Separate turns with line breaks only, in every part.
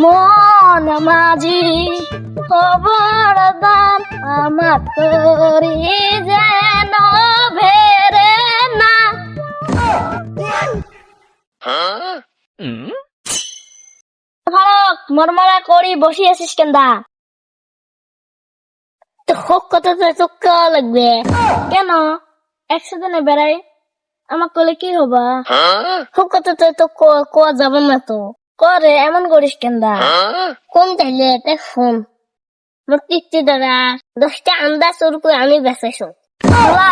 মন মাঝি খবর দান আমার তরি যেন ভেরে না। ফারুক মরমরা করি বসি আছিস কেন্দা? তো হোক কথা তো লাগবে কেন? একসাথে না বেড়াই আমার কলে কি হবা? হোক কথা তো কোয়া যাবে না তো করে এমন করিস কেন্দা? কোন চাইলে এটা ফোন মোর কিস্তি দাদা 10টা আন্দা চুর করে আমি বেচাইছো।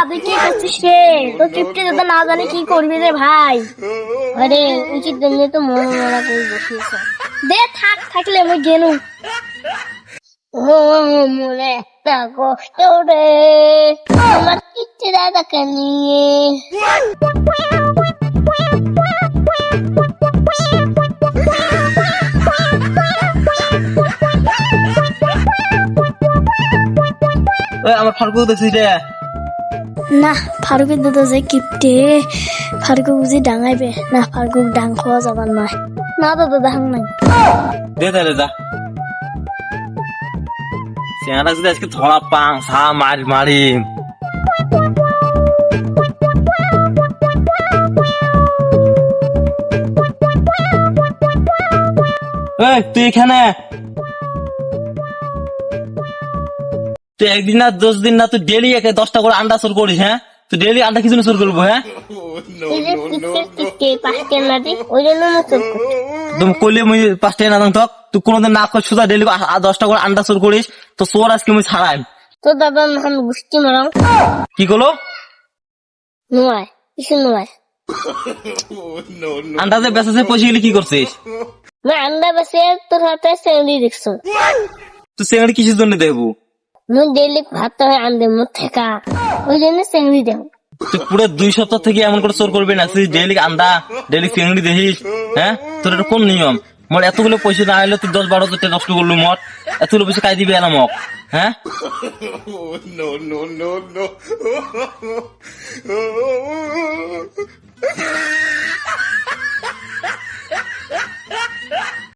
তুই কি করছিস রে? তোর কিপ্টি দাদা না জানি কি করবি রে ভাই। আরে উচিত জন্য তো মরা করে বসিয়েছ। দে থাকলে আমি গেলু। ও মনে একটা কষ্ট রে আমার কিপ্টি দাদাকে নিয়ে।
আমার ফারুক দেখছিস রে?
না ফারুকের দাদা যে কিপ্টে ফারুক বুঝি ডাঙাইবে না। ফারুক ডাং খাওয়া যাবার নয় না দাদা ডাং নাই।
দে তাহলে যা। চেহারা যদি আজকে ধরা পাং সা মারি তুই এখানে তুই একদিন না 10 দিন না তুই ডেলি 10টা করে আন্ডা চোর করিস। হ্যাঁ তুই ডেলি আন্ডা কি জন্য চোর করবো? হ্যাঁ তুমি কইলে মুই 5টা না দাম তুই কোনোদিন না কর সুদা ডেলি 10টা করে আন্ডা চোর করিস তো চোর আজকে মুই ছাড়াই
তো দাদা এখন গুষ্টি মারাম।
কি করলো?
নয় কিছু নয়।
আন্ডা যে বেঁচেছে পয়সা গেলে কি করছিস?
আন্ডা বেসে তোর হাতে চেংড়ি দেখছো।
তুই চেংড়ি কিসের জন্য দেখবো?
মুই ডেলি ভাত আনতে মুখ থেকা ওই জন্য চেংড়ি দেব।
তুই পুরো 2 সপ্তাহ থেকে এমন করে চোর করবি না? তুই ডেলি আন্ডা ডেলি চেংড়ি দেখিস? হ্যাঁ তোর এটা কোন নিয়ম? মোর এতগুলো পয়সা না হলে তুই 10-12 টাকা নষ্ট করলু। মোট এতগুলো পয়সা কাই দিবি এলাম? হ্যাঁ
no.